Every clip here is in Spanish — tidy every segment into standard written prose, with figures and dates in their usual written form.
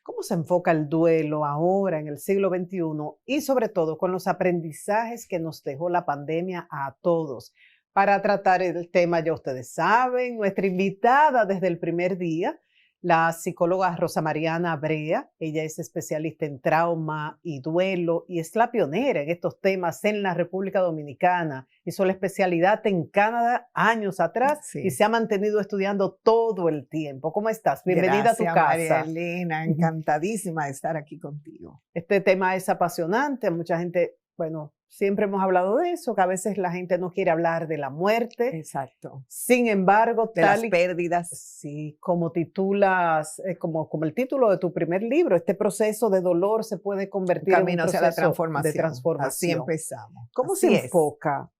¿Cómo se enfoca el duelo ahora en el siglo XXI y sobre todo con los aprendizajes que nos dejó la pandemia a todos? Para tratar el tema, ya ustedes saben, nuestra invitada desde el primer día, la psicóloga Rosa Mariana Brea. Ella es especialista en trauma y duelo y es la pionera en estos temas en la República Dominicana. Hizo la especialidad en Canadá años atrás y Sí. se ha mantenido estudiando todo el tiempo. ¿Cómo estás? Bienvenida a tu Gracias, María casa. Elena. Encantadísima de estar aquí contigo. Este tema es apasionante, mucha gente, bueno, siempre hemos hablado de eso, que a veces la gente no quiere hablar de la muerte. Exacto. Sin embargo, De las pérdidas. sí, como titulas, como el título de tu primer libro, este proceso de dolor se puede convertir en un Camino hacia la proceso de transformación. Así transformación. empezamos. ¿Cómo se Así es. enfoca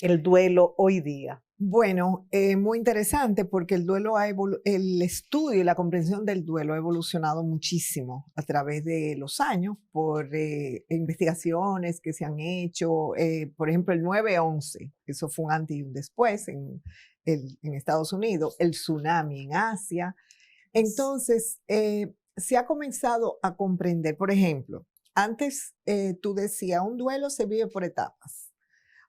el duelo hoy día? Bueno, muy interesante porque el duelo el estudio y la comprensión del duelo ha evolucionado muchísimo a través de los años por investigaciones que se han hecho. Por ejemplo, el 9/11, eso fue un antes y un después en Estados Unidos, el tsunami en Asia. Entonces, se ha comenzado a comprender, por ejemplo, antes tú decías, un duelo se vive por etapas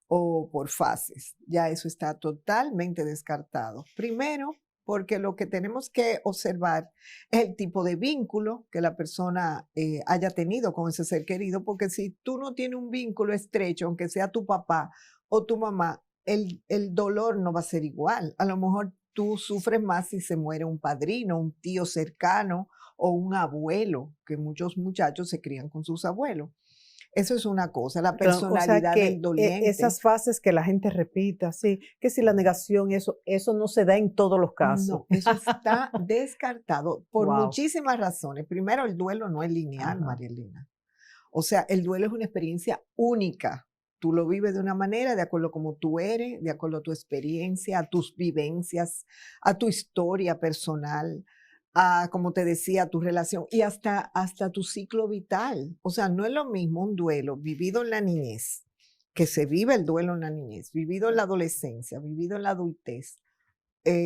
o por fases. Ya eso está totalmente descartado. Primero, porque lo que tenemos que observar es el tipo de vínculo que la persona haya tenido con ese ser querido, porque si tú no tienes un vínculo estrecho, aunque sea tu papá o tu mamá, el dolor no va a ser igual. A lo mejor tú sufres más si se muere un padrino, un tío cercano o un abuelo, que muchos muchachos se crían con sus abuelos. Eso es una cosa, la O sea personalidad del que doliente. esas fases que la gente repita, sí, que si la negación, eso no se da en todos los casos. No, eso está descartado por Wow. muchísimas razones. Primero, el duelo no es lineal, Ajá. María Elena. O sea, el duelo es una experiencia única. Tú lo vives de una manera, de acuerdo a cómo tú eres, de acuerdo a tu experiencia, a tus vivencias, a tu historia personal, a, como te decía, a tu relación y hasta tu ciclo vital. O sea, no es lo mismo un duelo vivido en la niñez, que se vive el duelo en la niñez, vivido en la adolescencia, vivido en la adultez,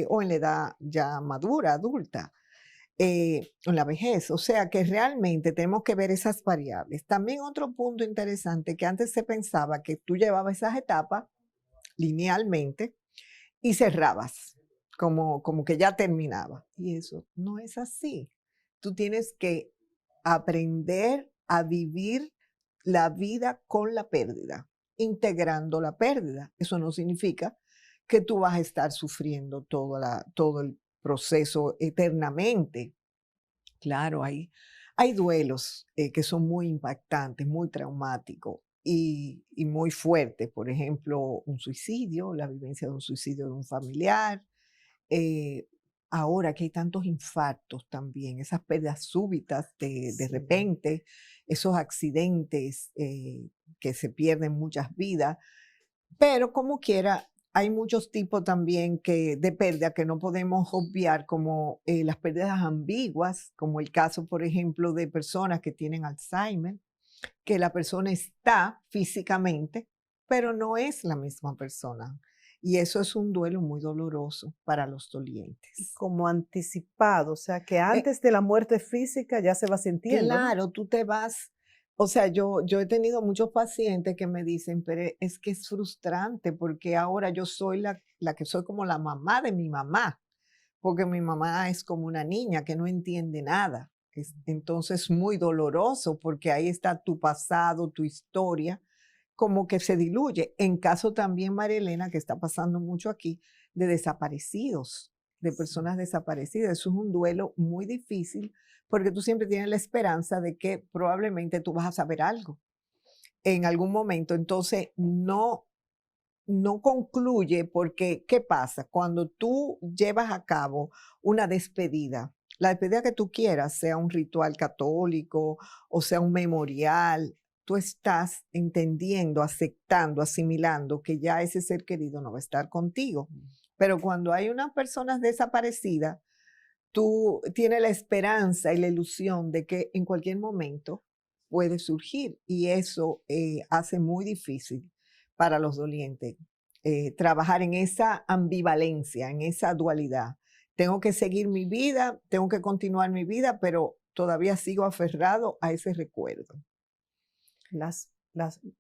o en la edad ya madura, adulta, en la vejez. O sea que realmente tenemos que ver esas variables. También otro punto interesante, que antes se pensaba que tú llevabas esas etapas linealmente y cerrabas, como que ya terminaba. Y eso no es así. Tú tienes que aprender a vivir la vida con la pérdida, integrando la pérdida. Eso no significa que tú vas a estar sufriendo todo el proceso eternamente. Claro, hay duelos que son muy impactantes, muy traumáticos y muy fuertes. Por ejemplo, un suicidio, la vivencia de un suicidio de un familiar. eh, Ahora que hay tantos infartos también, esas pérdidas súbitas de Sí. repente, esos accidentes que se pierden muchas vidas, pero como quiera, hay muchos tipos también de pérdida que no podemos obviar, como las pérdidas ambiguas, como el caso, por ejemplo, de personas que tienen Alzheimer, que la persona está físicamente, pero no es la misma persona. Y eso es un duelo muy doloroso para los dolientes. Como anticipado, o sea, que Eh, antes de la muerte física ya se va sintiendo, ¿no? Claro, tú te vas, o sea, yo he tenido muchos pacientes que me dicen, pero es que es frustrante porque ahora yo soy la que soy como la mamá de mi mamá, porque mi mamá es como una niña que no entiende nada. Entonces, muy doloroso porque ahí está tu pasado, tu historia, como que se diluye. En caso también, María Elena, que está pasando mucho aquí, de desaparecidos, de Sí. personas desaparecidas. Eso es un duelo muy difícil porque tú siempre tienes la esperanza de que probablemente tú vas a saber algo en algún momento. Entonces, no concluye porque, ¿qué pasa? Cuando tú llevas a cabo una despedida, la despedida que tú quieras, sea un ritual católico o sea un memorial, tú estás entendiendo, aceptando, asimilando que ya ese ser querido no va a estar contigo. Pero cuando hay unas personas desaparecidas, tú tienes la esperanza y la ilusión de que en cualquier momento puede surgir y eso hace muy difícil para los dolientes trabajar en esa ambivalencia, en esa dualidad, tengo que seguir mi vida, tengo que continuar mi vida, pero todavía sigo aferrado a ese recuerdo.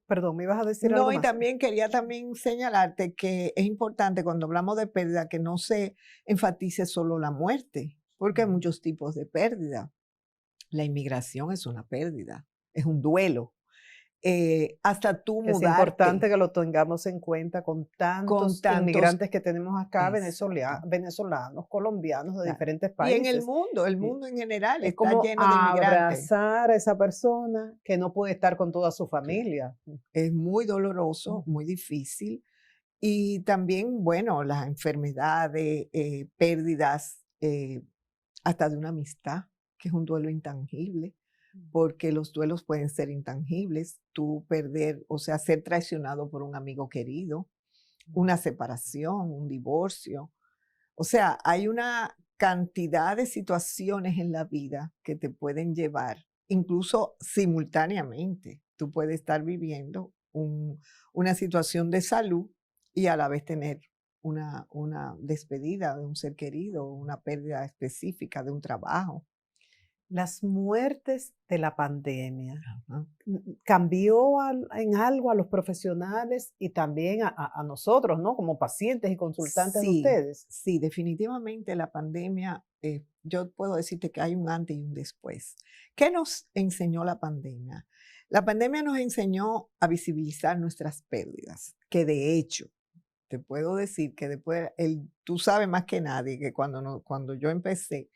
Perdón, ¿me ibas a decir algo No, y más? también quería también señalarte que es importante cuando hablamos de pérdida que no se enfatice solo la muerte, porque hay muchos tipos de pérdida. La inmigración es una pérdida, es un duelo. Hasta tú Que es importante mudarte que lo tengamos en cuenta con con tantos tantos. inmigrantes que tenemos acá, Exacto. venezolanos, colombianos de Claro. diferentes Y en países. el Y mundo en general es está como lleno de inmigrantes. abrazar a esa persona que no puede estar con toda su Claro. familia. Es muy doloroso, muy difícil. Y también, bueno, las enfermedades, pérdidas, hasta de una amistad, que es un duelo intangible, porque los duelos pueden ser intangibles. Tú perder, o sea, ser traicionado por un amigo querido, una separación, un divorcio. O sea, hay una cantidad de situaciones en la vida que te pueden llevar, incluso simultáneamente. Tú puedes estar viviendo una situación de salud y a la vez tener una despedida de un ser querido, una pérdida específica de un trabajo. Las muertes de la pandemia. Ajá. ¿Cambió en algo a los profesionales y también a nosotros, ¿no? Como pacientes y consultantes de Sí, ustedes? sí, definitivamente la pandemia, yo puedo decirte que hay un antes y un después. ¿Qué nos enseñó la pandemia? La pandemia nos enseñó a visibilizar nuestras pérdidas, que de hecho, te puedo decir que después, tú sabes más que nadie que cuando yo empecé,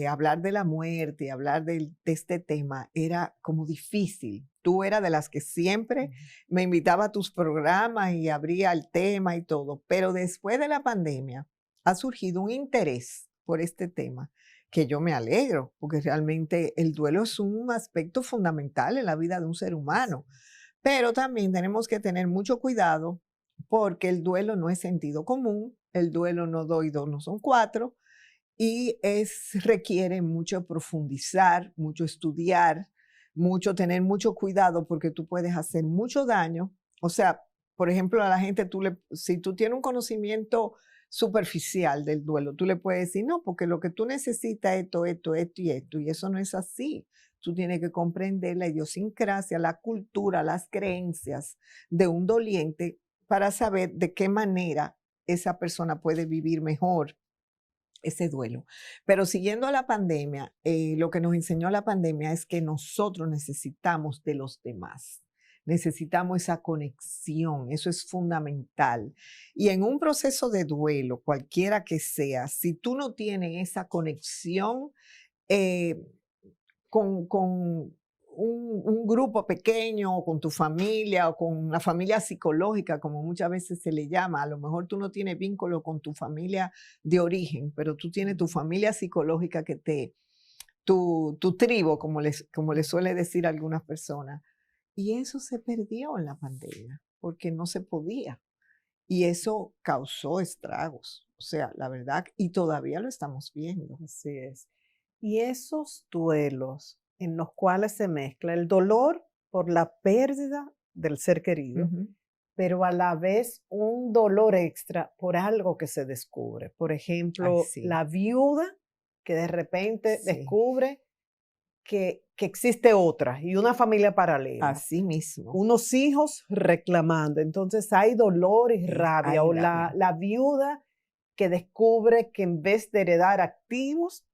hablar de la muerte, hablar de este tema era como difícil. Tú eras de las que siempre me invitaba a tus programas y abría el tema y todo, pero después de la pandemia ha surgido un interés por este tema que yo me alegro, porque realmente el duelo es un aspecto fundamental en la vida de un ser humano, pero también tenemos que tener mucho cuidado porque el duelo no es sentido común, el duelo no dos y dos no son cuatro, y requiere mucho profundizar, mucho estudiar, mucho tener mucho cuidado porque tú puedes hacer mucho daño. O sea, por ejemplo, a la gente, si tú tienes un conocimiento superficial del duelo, tú le puedes decir, no, porque lo que tú necesitas es esto, y eso no es así. Tú tienes que comprender la idiosincrasia, la cultura, las creencias de un doliente para saber de qué manera esa persona puede vivir mejor ese duelo. Pero siguiendo a la pandemia, lo que nos enseñó la pandemia es que nosotros necesitamos de los demás. Necesitamos esa conexión, eso es fundamental. Y en un proceso de duelo, cualquiera que sea, si tú no tienes esa conexión, eh, con un grupo pequeño, o con tu familia, o con la familia psicológica, como muchas veces se le llama. A lo mejor tú no tienes vínculo con tu familia de origen, pero tú tienes tu familia psicológica tu tribu, como les suele decir a algunas personas. Y eso se perdió en la pandemia, porque no se podía. Y eso causó estragos. O sea, la verdad, y todavía lo estamos viendo. Así es. Y esos duelos en los cuales se mezcla el dolor por la pérdida del ser querido, Ujú. pero a la vez un dolor extra por algo que se descubre. Por Ay, ejemplo, sí, la viuda que de repente sí, descubre que existe otra y una familia paralela, así mismo. unos hijos reclamando. Entonces hay dolor y rabia. Hay O rabia. la viuda que descubre que en vez de heredar activos,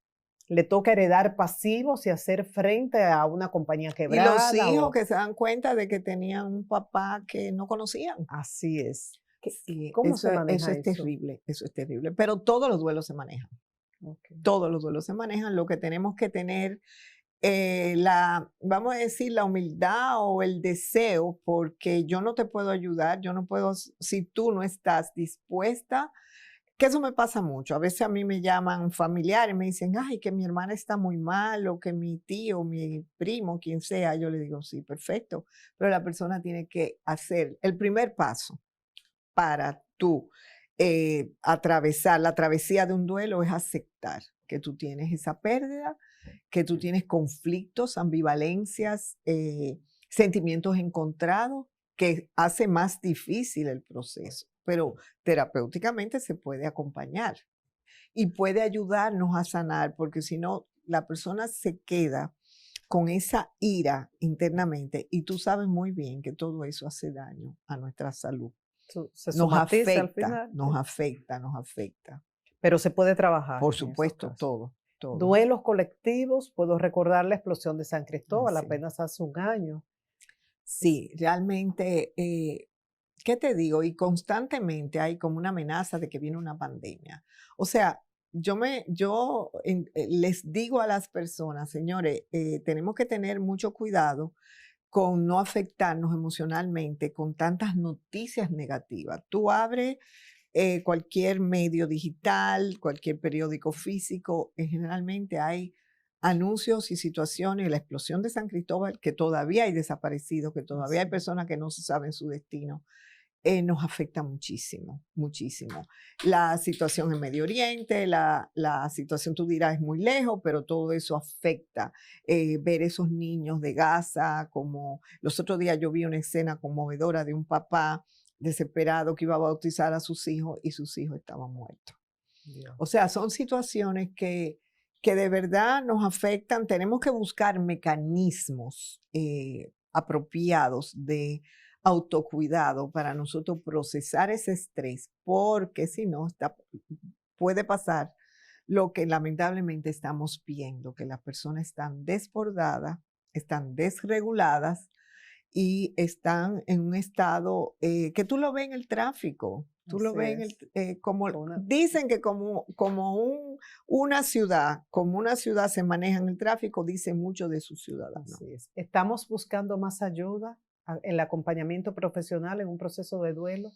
le toca heredar pasivos y hacer frente a una compañía Y los quebrada hijos o que se dan cuenta de que tenían un papá que no conocían. así es. Sí, ¿Cómo se eso maneja es eso? terrible, eso es terrible. Pero todos los duelos se manejan, Okay. todos los duelos se manejan. Lo que tenemos que tener, vamos a decir, la humildad o el deseo, porque yo no te puedo ayudar, yo no puedo, si tú no estás dispuesta. Que eso me pasa mucho. A veces a mí me llaman familiares, me dicen, ay, que mi hermana está muy mal, o que mi tío, mi primo, quien sea. Yo le digo, sí, perfecto. Pero la persona tiene que hacer el primer paso para tú atravesar la travesía de un duelo es aceptar que tú tienes esa pérdida, que tú tienes conflictos, ambivalencias, sentimientos encontrados, que hace más difícil el proceso, pero terapéuticamente se puede acompañar. y puede ayudarnos a sanar, porque si no, la persona se queda con esa ira internamente y tú sabes muy bien que todo eso hace daño a nuestra salud. Se Nos somatiza al afecta, final, nos afecta, nos afecta. pero se puede trabajar Por en esos supuesto, casos. todo, todo. Duelos colectivos, puedo recordar la explosión de San Cristóbal Sí. apenas hace un año. Sí, realmente, ¿qué te digo? Y constantemente hay como una amenaza de que viene una pandemia. O sea, les digo a las personas, señores, tenemos que tener mucho cuidado con no afectarnos emocionalmente con tantas noticias negativas. Tú abres cualquier medio digital, cualquier periódico físico, generalmente hay anuncios y situaciones, la explosión de San Cristóbal, que todavía hay desaparecidos, que todavía hay Sí. personas que no se saben su destino, nos afecta muchísimo, muchísimo. La situación en Medio Oriente, la situación, tú dirás, es muy lejos, pero todo eso afecta. Ver esos niños de Gaza, como los otros días yo vi una escena conmovedora de un papá desesperado que iba a bautizar a sus hijos y sus hijos estaban muertos. Dios. O sea, son situaciones que de verdad nos afectan. Tenemos que buscar mecanismos apropiados de autocuidado para nosotros procesar ese estrés, porque si no, puede pasar lo que lamentablemente estamos viendo, que las personas están desbordadas, están desreguladas y están en un estado que tú lo ves en el tráfico. Tú lo Así ves es. como Una- dicen que una ciudad, como una ciudad se maneja en el tráfico, dice mucho de sus ciudadanos. Así es. ¿Estamos buscando más ayuda, el acompañamiento profesional en un proceso de duelo?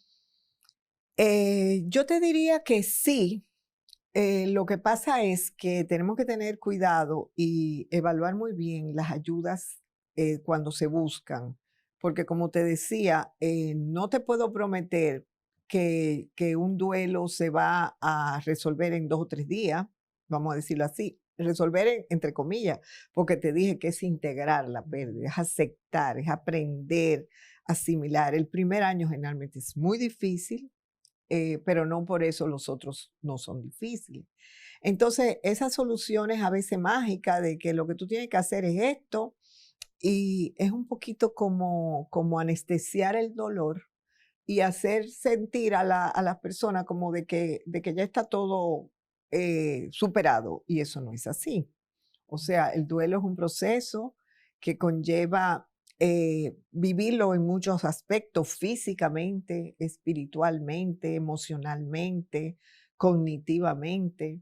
Yo te diría que sí. Lo que pasa es que tenemos que tener cuidado y evaluar muy bien las ayudas cuando se buscan, porque como te decía, no te puedo prometer que un duelo se va a resolver en 2 o 3 días, vamos a decirlo así, resolver entre comillas, porque te dije que es integrar la pérdida, es aceptar, es aprender, asimilar. El primer año generalmente es muy difícil, pero no por eso los otros no son difíciles. Entonces, esas soluciones a veces mágicas de que lo que tú tienes que hacer es esto, y es un poquito como anestesiar el dolor y hacer sentir a la persona como de que ya está todo superado, y eso no es así. O sea, el duelo es un proceso que conlleva vivirlo en muchos aspectos, físicamente, espiritualmente, emocionalmente, cognitivamente.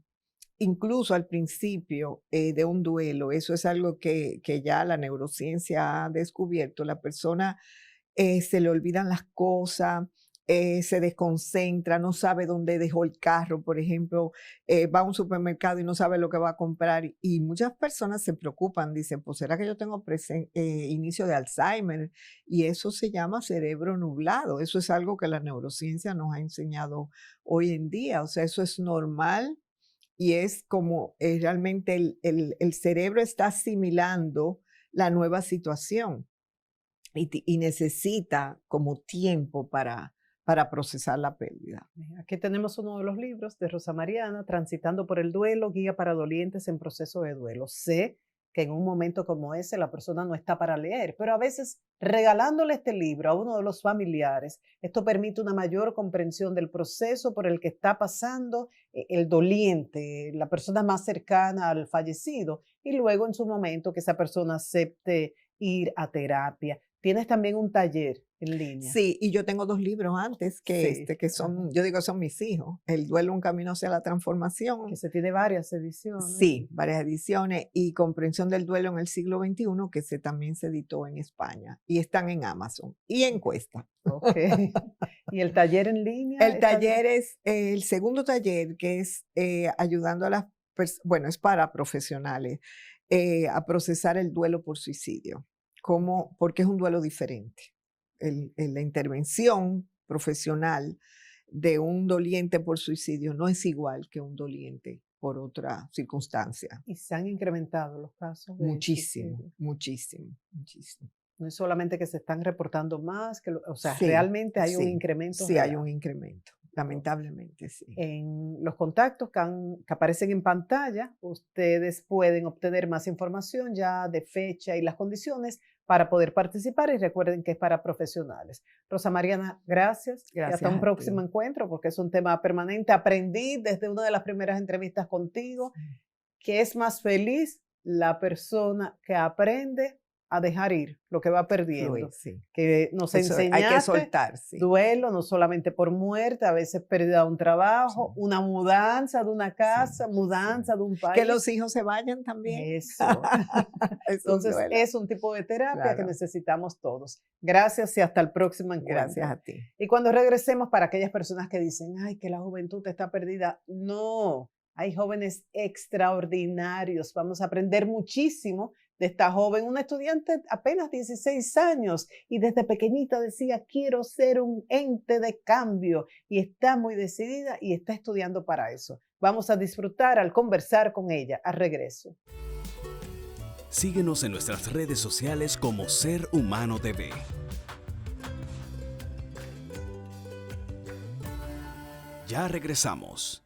Incluso al principio de un duelo, eso es algo que ya la neurociencia ha descubierto, la persona se le olvidan las cosas, se desconcentra, no sabe dónde dejó el carro, por ejemplo, va a un supermercado y no sabe lo que va a comprar. Y muchas personas se preocupan, dicen, pues será que yo tengo inicio de Alzheimer, y eso se llama cerebro nublado. Eso es algo que la neurociencia nos ha enseñado hoy en día. O sea, eso es normal y es como realmente el cerebro está asimilando la nueva situación y necesita como tiempo para procesar la pérdida. Aquí tenemos uno de los libros de Rosa Mariana, Transitando por el duelo, guía para dolientes en proceso de duelo. Sé que en un momento como ese la persona no está para leer, pero a veces regalándole este libro a uno de los familiares, esto permite una mayor comprensión del proceso por el que está pasando el doliente, la persona más cercana al fallecido, y luego en su momento que esa persona acepte ir a terapia. Tienes también un taller en línea. Sí, y yo tengo 2 libros antes que Sí, que ajá. son, yo digo, son mis hijos. El duelo, un camino hacia la Que transformación. se tiene varias ediciones. Sí, varias ediciones. Y Comprensión del duelo en el siglo XXI, que también se editó en España. Y están en Amazon. Y en Cuesta. Okey. ¿Y el taller en línea El está bien? taller es el segundo taller, que es ayudando a las personas, bueno, es para profesionales, a procesar el duelo por suicidio. Porque es un duelo diferente. La intervención profesional de un doliente por suicidio no es igual que un doliente por otra circunstancia. Y se han incrementado los casos de Muchísimo, suicidio. muchísimo, muchísimo. No es solamente que se están reportando más, o sea, Sí, realmente hay un sí, incremento sí hay real. un incremento. Lamentablemente, sí. En los contactos que aparecen en pantalla, ustedes pueden obtener más información ya de fecha y las condiciones para poder participar y recuerden que es para profesionales. Rosa Mariana, gracias y hasta Gracias un a próximo ti. encuentro porque es un tema permanente. Aprendí desde una de las primeras entrevistas contigo Sí. que es más feliz la persona que aprende a dejar ir lo que va Fluir, perdiendo, sí. que nos Eso hay que enseñaste soltar, sí. duelo, no solamente por muerte, a veces pérdida de un trabajo, Sí, una mudanza de una sí, casa, sí. mudanza de un Que país. los hijos se vayan también. Eso. Es un Entonces, duelo. es un tipo de terapia que Claro. necesitamos todos. Gracias y hasta el próximo Gracias encuentro. a ti. Y cuando regresemos, para aquellas personas que dicen, ay, que la juventud está perdida, no, hay jóvenes extraordinarios. Vamos a aprender muchísimo de esta joven, una estudiante apenas 16 años y desde pequeñita decía, quiero ser un ente de cambio y está muy decidida y está estudiando para eso. Vamos a disfrutar al conversar con ella. Al regreso. Síguenos en nuestras redes sociales como Ser Humano TV. Ya regresamos.